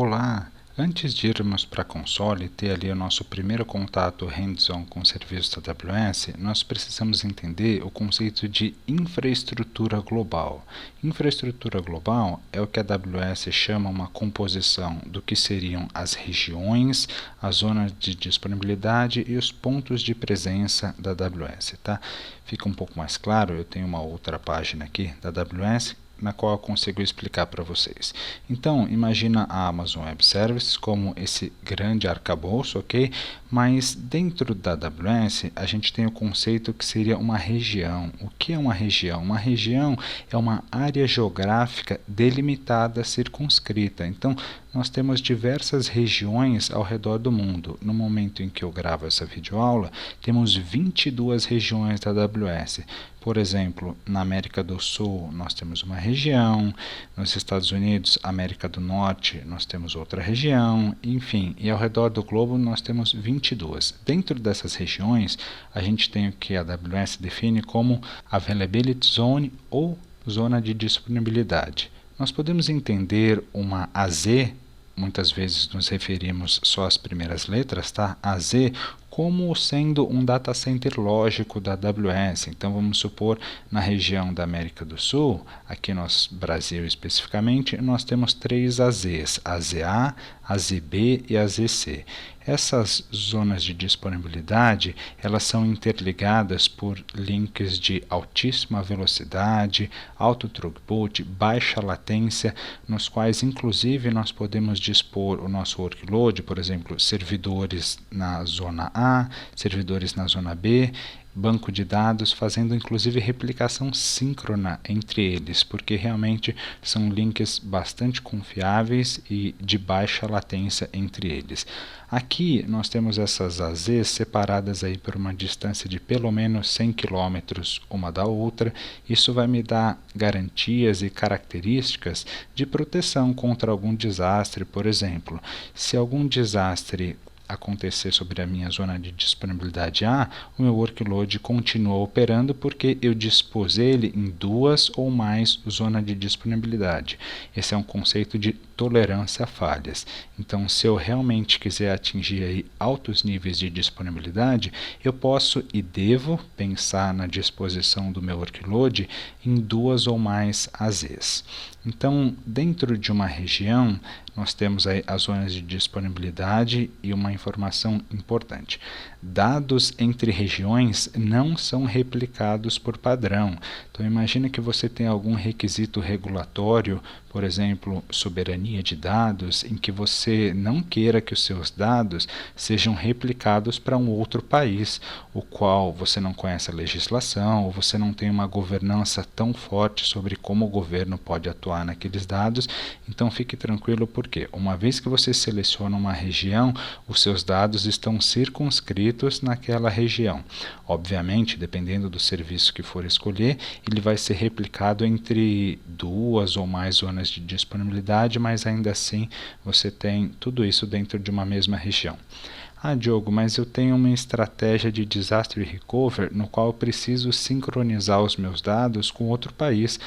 Olá! Antes de irmos para a console e ter ali o nosso primeiro contato hands-on com o serviço da AWS, nós precisamos entender o conceito de infraestrutura global. Infraestrutura global é o que a AWS chama uma composição do que seriam as regiões, as zonas de disponibilidade e os pontos de presença da AWS. Tá? Fica um pouco mais claro, eu tenho uma outra página aqui da AWS, na qual eu consigo explicar para vocês. Então, imagina a Amazon Web Services como esse grande arcabouço, ok? Mas dentro da AWS, a gente tem o conceito que seria uma região. O que é uma região? Uma região é uma área geográfica delimitada, circunscrita. Então, nós temos diversas regiões ao redor do mundo. No momento em que eu gravo essa videoaula, temos 22 regiões da AWS. Por exemplo, na América do Sul, nós temos uma região, nos Estados Unidos, América do Norte, nós temos outra região, enfim, e ao redor do globo nós temos 22. Dentro dessas regiões, a gente tem o que a AWS define como Availability Zone ou zona de disponibilidade. Nós podemos entender uma AZ, muitas vezes nos referimos só às primeiras letras, tá? AZ, como sendo um data center lógico da AWS. Então vamos supor na região da América do Sul, aqui no Brasil especificamente, nós temos 3 AZs, AZA, AZB e AZC. Essas zonas de disponibilidade, elas são interligadas por links de altíssima velocidade, alto throughput, baixa latência, nos quais inclusive nós podemos dispor o nosso workload, por exemplo, servidores na zona A, servidores na zona B, banco de dados, fazendo inclusive replicação síncrona entre eles, porque realmente são links bastante confiáveis e de baixa latência entre eles. Aqui nós temos essas AZs separadas aí por uma distância de pelo menos 100 km uma da outra. Isso vai me dar garantias e características de proteção contra algum desastre, por exemplo. Se algum desastre acontecer sobre a minha zona de disponibilidade A, o meu workload continua operando porque eu dispus ele em 2 ou mais zonas de disponibilidade. Esse é um conceito de tolerância a falhas. Então, se eu realmente quiser atingir aí altos níveis de disponibilidade, eu posso e devo pensar na disposição do meu workload em 2 ou mais AZs. Então, dentro de uma região, nós temos aí as zonas de disponibilidade e uma informação importante. Dados entre regiões não são replicados por padrão. Então, imagina que você tem algum requisito regulatório, por exemplo, soberania de dados, em que você não queira que os seus dados sejam replicados para um outro país, o qual você não conhece a legislação, ou você não tem uma governança tão forte sobre como o governo pode atuar naqueles dados. Então, fique tranquilo, porque uma vez que você seleciona uma região, os seus dados estão circunscritos naquela região. Obviamente, dependendo do serviço que for escolher, ele vai ser replicado entre 2 ou mais zonas de disponibilidade, mas ainda assim você tem tudo isso dentro de uma mesma região. Ah, Diogo, mas eu tenho uma estratégia de disaster recovery no qual eu preciso sincronizar os meus dados com outro país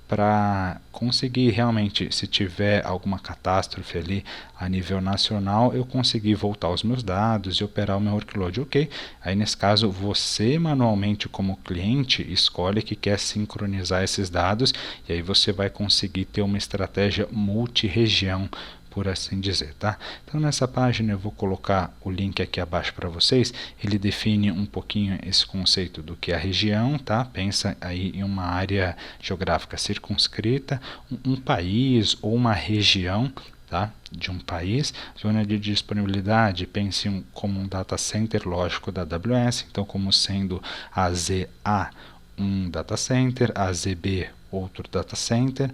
para conseguir realmente, se tiver alguma catástrofe ali a nível nacional, eu conseguir voltar os meus dados e operar o meu workload, ok? Aí nesse caso, você manualmente como cliente escolhe que quer sincronizar esses dados e aí você vai conseguir ter uma estratégia multi-região, por assim dizer, tá? Então nessa página eu vou colocar o link aqui abaixo para vocês. Ele define um pouquinho esse conceito do que é a região, tá? Pensa aí em uma área geográfica circunscrita, um país ou uma região, tá? De um país. Zona de disponibilidade, pense como um data center lógico da AWS, então como sendo a ZA um data center, a ZB outro data center.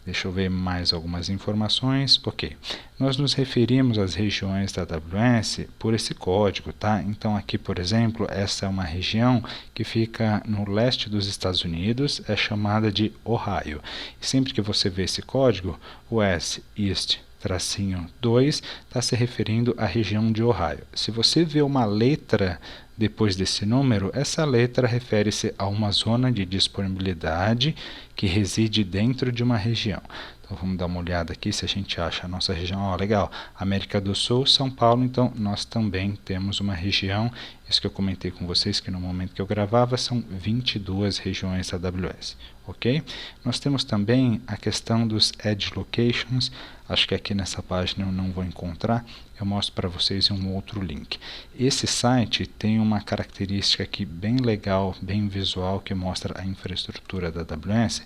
Deixa eu ver mais algumas informações. Ok, nós nos referimos às regiões da AWS por esse código, tá? Então aqui, por exemplo, essa é uma região que fica no leste dos Estados Unidos, é chamada de Ohio. E sempre que você vê esse código, o S, East, -2 está se referindo à região de Ohio. Se você vê uma letra depois desse número, essa letra refere-se a uma zona de disponibilidade que reside dentro de uma região. Então vamos dar uma olhada aqui se a gente acha a nossa região. Ó, legal, América do Sul, São Paulo, então nós também temos uma região, isso que eu comentei com vocês, que no momento que eu gravava são 22 regiões AWS, ok? Nós temos também a questão dos Edge Locations, acho que aqui nessa página eu não vou encontrar, eu mostro para vocês em um outro link. Esse site tem uma característica aqui bem legal, bem visual, que mostra a infraestrutura da AWS.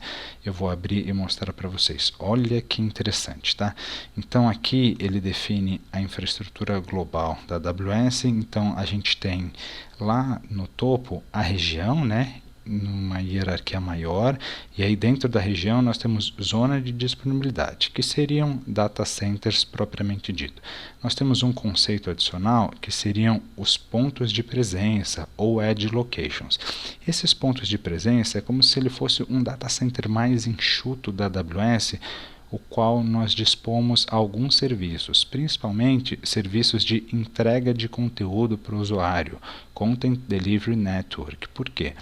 Eu vou abrir e mostrar para vocês. Olha que interessante, tá? Então aqui ele define a infraestrutura global da AWS. Então a gente tem lá no topo a região, né? Numa hierarquia maior, e aí dentro da região nós temos zona de disponibilidade, que seriam data centers propriamente dito. Nós temos um conceito adicional que seriam os pontos de presença ou edge locations. Esses pontos de presença é como se ele fosse um data center mais enxuto da AWS, o qual nós dispomos alguns serviços, principalmente serviços de entrega de conteúdo para o usuário, Content Delivery Network. Por quê?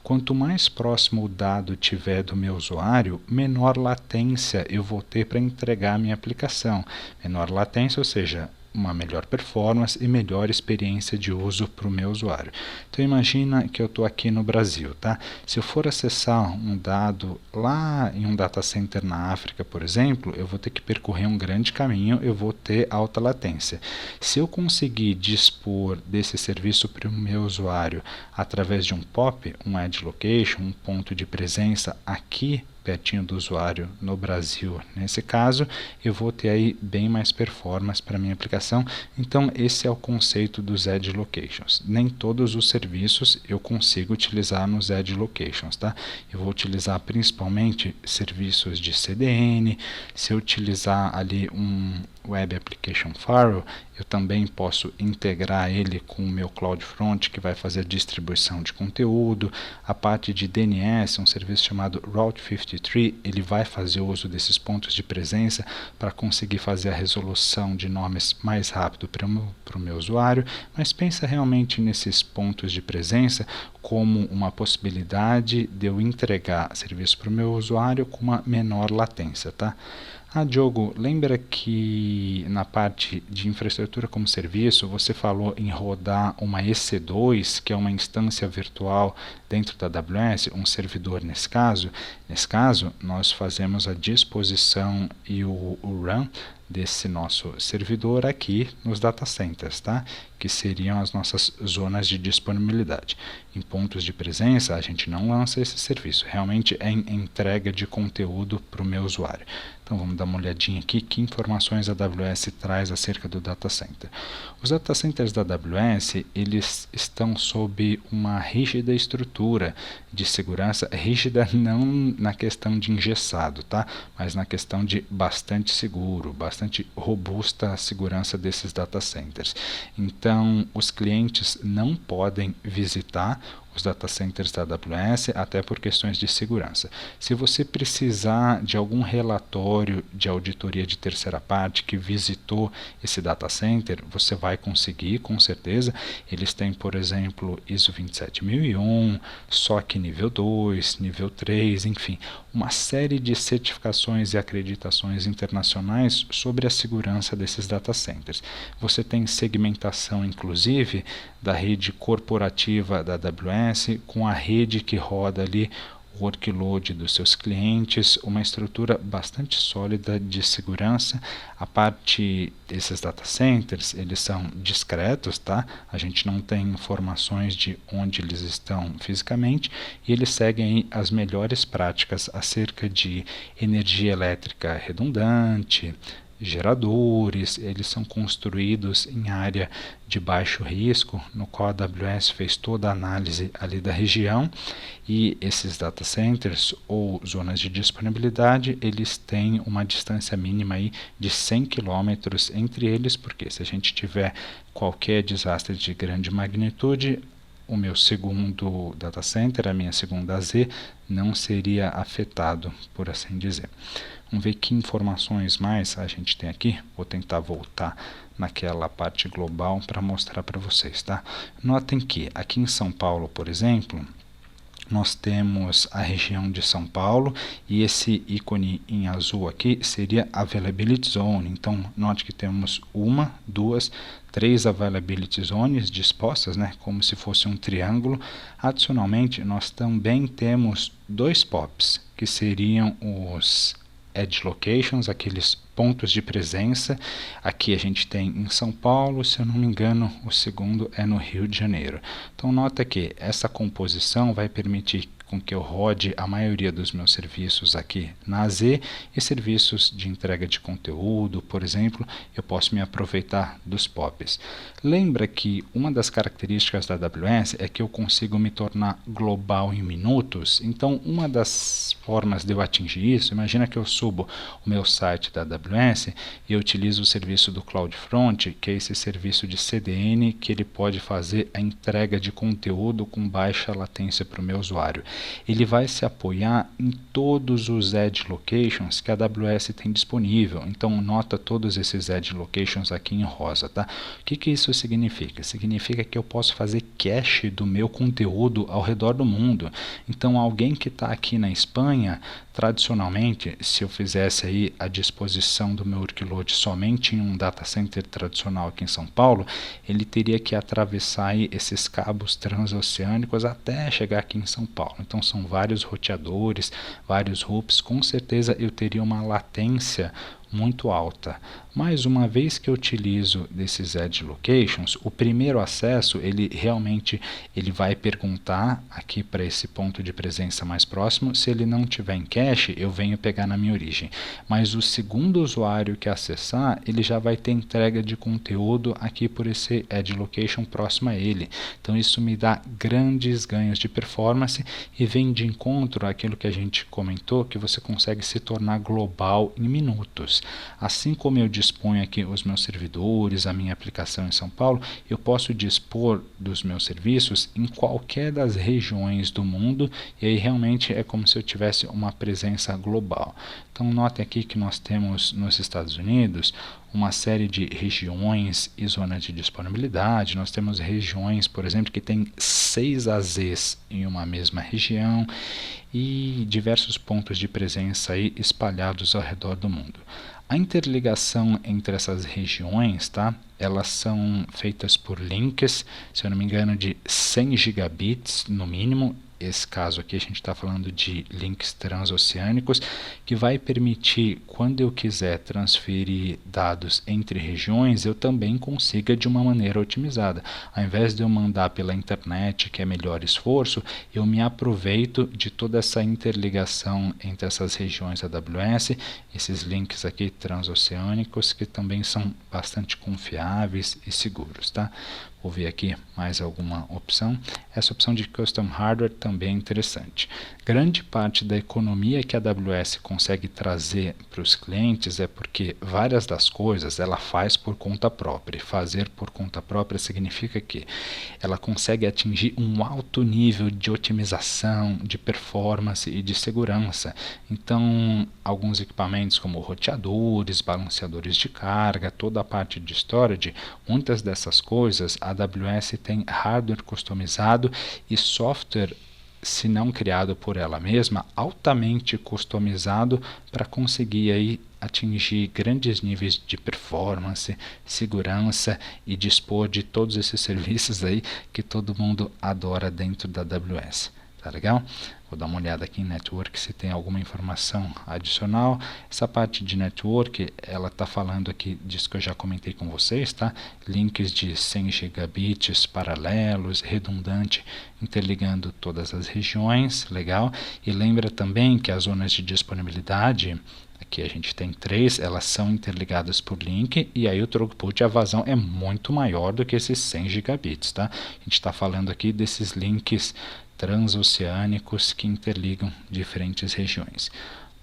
Quanto mais próximo o dado tiver do meu usuário, menor latência eu vou ter para entregar a minha aplicação. Menor latência, ou seja, uma melhor performance e melhor experiência de uso para o meu usuário. Então imagina que eu estou aqui no Brasil, tá? Se eu for acessar um dado lá em um data center na África, por exemplo, eu vou ter que percorrer um grande caminho, eu vou ter alta latência. Se eu conseguir dispor desse serviço para o meu usuário através de um POP, um Edge Location, um ponto de presença aqui pertinho do usuário no Brasil, nesse caso, eu vou ter aí bem mais performance para minha aplicação. Então esse é o conceito dos Edge Locations. Nem todos os serviços eu consigo utilizar nos Edge Locations, tá? Eu vou utilizar principalmente serviços de CDN. Se eu utilizar ali um Web Application Firewall, eu também posso integrar ele com o meu CloudFront, que vai fazer a distribuição de conteúdo. A parte de DNS, um serviço chamado Route 53, ele vai fazer uso desses pontos de presença para conseguir fazer a resolução de nomes mais rápido para o meu usuário. Mas pensa realmente nesses pontos de presença como uma possibilidade de eu entregar serviço para o meu usuário com uma menor latência, tá? Ah, Diogo, lembra que na parte de infraestrutura como serviço você falou em rodar uma EC2, que é uma instância virtual dentro da AWS, um servidor nesse caso? Nesse caso, nós fazemos a disposição e o run desse nosso servidor aqui nos data centers, tá? Que seriam as nossas zonas de disponibilidade. Em pontos de presença, a gente não lança esse serviço, realmente é entrega de conteúdo para o meu usuário. Então vamos dar uma olhadinha aqui, que informações a AWS traz acerca do data center. Os data centers da AWS, eles estão sob uma rígida estrutura de segurança, rígida não na questão de engessado, tá? Mas na questão de bastante seguro, bastante robusta a segurança desses data centers. Então, os clientes não podem visitar os data centers da AWS, até por questões de segurança. Se você precisar de algum relatório de auditoria de terceira parte que visitou esse data center, você vai conseguir, com certeza. Eles têm, por exemplo, ISO 27001, SOC nível 2, nível 3, enfim, uma série de certificações e acreditações internacionais sobre a segurança desses data centers. Você tem segmentação, inclusive, da rede corporativa da AWS com a rede que roda ali o workload dos seus clientes, uma estrutura bastante sólida de segurança. A parte desses data centers, eles são discretos, tá? A gente não tem informações de onde eles estão fisicamente, e eles seguem aí as melhores práticas acerca de energia elétrica redundante, geradores. Eles são construídos em área de baixo risco, no qual a AWS fez toda a análise ali da região, e esses data centers ou zonas de disponibilidade, eles têm uma distância mínima aí de 100 km entre eles, porque se a gente tiver qualquer desastre de grande magnitude, o meu segundo data center, a minha segunda AZ, não seria afetado, por assim dizer. Vamos ver que informações mais a gente tem aqui. Vou tentar voltar naquela parte global para mostrar para vocês, tá? Notem que aqui em São Paulo, por exemplo, nós temos a região de São Paulo e esse ícone em azul aqui seria Availability Zone. Então, note que temos uma, duas, três Availability Zones dispostas, né, como se fosse um triângulo. Adicionalmente, nós também temos dois POPs, que seriam os Edge Locations, aqueles pontos de presença. Aqui a gente tem em São Paulo, se eu não me engano, o segundo é no Rio de Janeiro. Então nota que essa composição vai permitir com que eu rode a maioria dos meus serviços aqui na AZ e serviços de entrega de conteúdo, por exemplo, eu posso me aproveitar dos POPs. Lembra que uma das características da AWS é que eu consigo me tornar global em minutos? Então, uma das formas de eu atingir isso, imagina que eu subo o meu site da AWS e eu utilizo o serviço do CloudFront, que é esse serviço de CDN que ele pode fazer a entrega de conteúdo com baixa latência para o meu usuário. Ele vai se apoiar em todos os Edge Locations que a AWS tem disponível. Então, nota todos esses Edge Locations aqui em rosa, tá? O que isso significa? Significa que eu posso fazer cache do meu conteúdo ao redor do mundo. Então, alguém que está aqui na Espanha, tradicionalmente, se eu fizesse aí a disposição do meu workload somente em um data center tradicional aqui em São Paulo, ele teria que atravessar aí esses cabos transoceânicos até chegar aqui em São Paulo. Então são vários roteadores, vários hoops, com certeza eu teria uma latência muito alta. Mas uma vez que eu utilizo desses Edge Locations, o primeiro acesso, ele realmente vai perguntar aqui para esse ponto de presença mais próximo. Se ele não tiver em cache, eu venho pegar na minha origem. Mas o segundo usuário que acessar, ele já vai ter entrega de conteúdo aqui por esse Edge Location próximo a ele. Então isso me dá grandes ganhos de performance e vem de encontro àquilo que a gente comentou, que você consegue se tornar global em minutos. Assim como eu disponho aqui os meus servidores, a minha aplicação em São Paulo, eu posso dispor dos meus serviços em qualquer das regiões do mundo, e aí realmente é como se eu tivesse uma presença global. Então notem aqui que nós temos nos Estados Unidos uma série de regiões e zonas de disponibilidade. Nós temos regiões, por exemplo, que tem 6 AZs em uma mesma região e diversos pontos de presença aí espalhados ao redor do mundo. A interligação entre essas regiões, tá? Elas são feitas por links, se eu não me engano, de 100 gigabits no mínimo. Esse caso aqui a gente está falando de links transoceânicos, que vai permitir, quando eu quiser transferir dados entre regiões, eu também consiga de uma maneira otimizada. Ao invés de eu mandar pela internet, que é melhor esforço, eu me aproveito de toda essa interligação entre essas regiões da AWS, esses links aqui transoceânicos, que também são bastante confiáveis e seguros, tá? Vou ver aqui mais alguma opção. Essa opção de Custom Hardware também é interessante. Grande parte da economia que a AWS consegue trazer para os clientes é porque várias das coisas ela faz por conta própria. Fazer por conta própria significa que ela consegue atingir um alto nível de otimização, de performance e de segurança. Então, alguns equipamentos como roteadores, balanceadores de carga, toda a parte de storage, muitas dessas coisas a AWS tem hardware customizado e software, se não criado por ela mesma, altamente customizado para conseguir aí atingir grandes níveis de performance, segurança e dispor de todos esses serviços aí que todo mundo adora dentro da AWS. Tá legal? Vou dar uma olhada aqui em Network se tem alguma informação adicional. Essa parte de Network, ela está falando aqui disso que eu já comentei com vocês, tá? Links de 100 gigabits paralelos, redundante, interligando todas as regiões, legal. E lembra também que as zonas de disponibilidade, aqui a gente tem 3, elas são interligadas por link, e aí o throughput, a vazão é muito maior do que esses 100 gigabits, tá? A gente está falando aqui desses links transoceânicos que interligam diferentes regiões.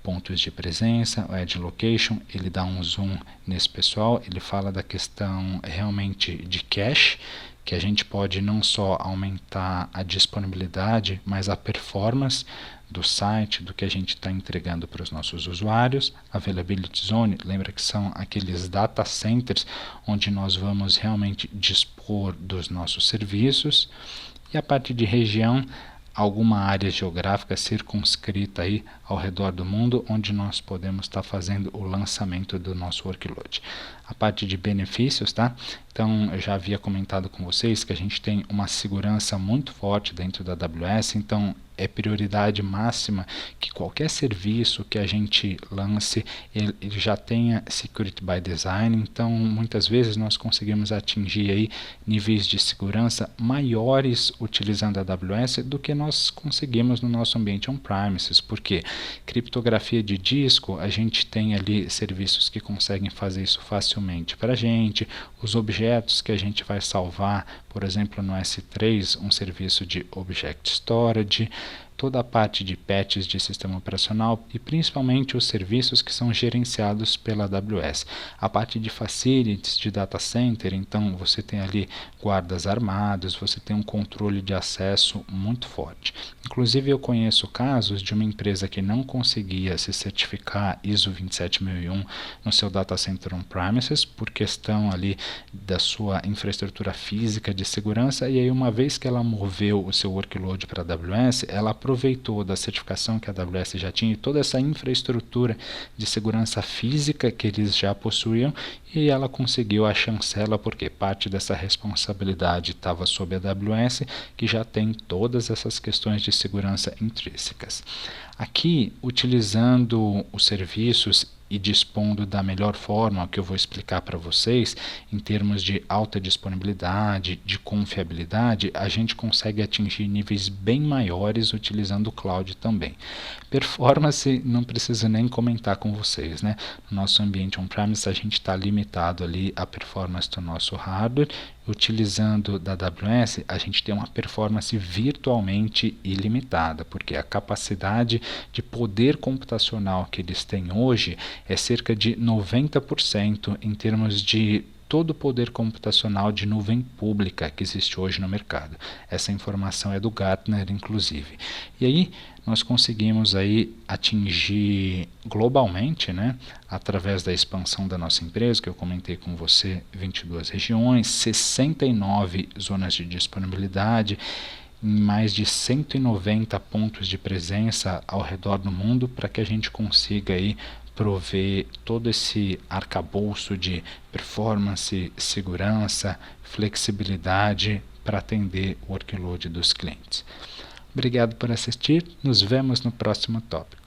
Pontos de presença, o Edge Location, ele dá um zoom nesse pessoal, ele fala da questão realmente de cache, que a gente pode não só aumentar a disponibilidade, mas a performance do site, do que a gente está entregando para os nossos usuários. Availability Zone, lembra que são aqueles data centers onde nós vamos realmente dispor dos nossos serviços. E a parte de região, alguma área geográfica circunscrita aí ao redor do mundo, onde nós podemos estar fazendo o lançamento do nosso workload. A parte de benefícios, tá? Então, eu já havia comentado com vocês que a gente tem uma segurança muito forte dentro da AWS, então é prioridade máxima que qualquer serviço que a gente lance, ele já tenha Security by Design, então muitas vezes nós conseguimos atingir aí níveis de segurança maiores utilizando a AWS do que nós conseguimos no nosso ambiente on-premises, porque criptografia de disco, a gente tem ali serviços que conseguem fazer isso facilmente para a gente, os objetos que a gente vai salvar, por exemplo, no S3, um serviço de Object Storage, toda a parte de patches de sistema operacional e principalmente os serviços que são gerenciados pela AWS. A parte de facilities de data center, então você tem ali guardas armados, você tem um controle de acesso muito forte. Inclusive eu conheço casos de uma empresa que não conseguia se certificar ISO 27001 no seu data center on-premises por questão ali da sua infraestrutura física de segurança, e aí uma vez que ela moveu o seu workload para a AWS, ela aproveitou da certificação que a AWS já tinha e toda essa infraestrutura de segurança física que eles já possuíam, e ela conseguiu a chancela porque parte dessa responsabilidade estava sob a AWS, que já tem todas essas questões de segurança intrínsecas. Aqui, utilizando os serviços e dispondo da melhor forma, que eu vou explicar para vocês, em termos de alta disponibilidade, de confiabilidade, a gente consegue atingir níveis bem maiores utilizando o cloud também. Performance, não preciso nem comentar com vocês, né? No nosso ambiente on-premise, a gente está limitado ali à performance do nosso hardware. Utilizando da AWS, a gente tem uma performance virtualmente ilimitada, porque a capacidade de poder computacional que eles têm hoje é cerca de 90% em termos de todo o poder computacional de nuvem pública que existe hoje no mercado. Essa informação é do Gartner, inclusive. E aí nós conseguimos aí atingir globalmente, né, através da expansão da nossa empresa, que eu comentei com você, 22 regiões, 69 zonas de disponibilidade, em mais de 190 pontos de presença ao redor do mundo, para que a gente consiga aí prover todo esse arcabouço de performance, segurança, flexibilidade para atender o workload dos clientes. Obrigado por assistir, nos vemos no próximo tópico.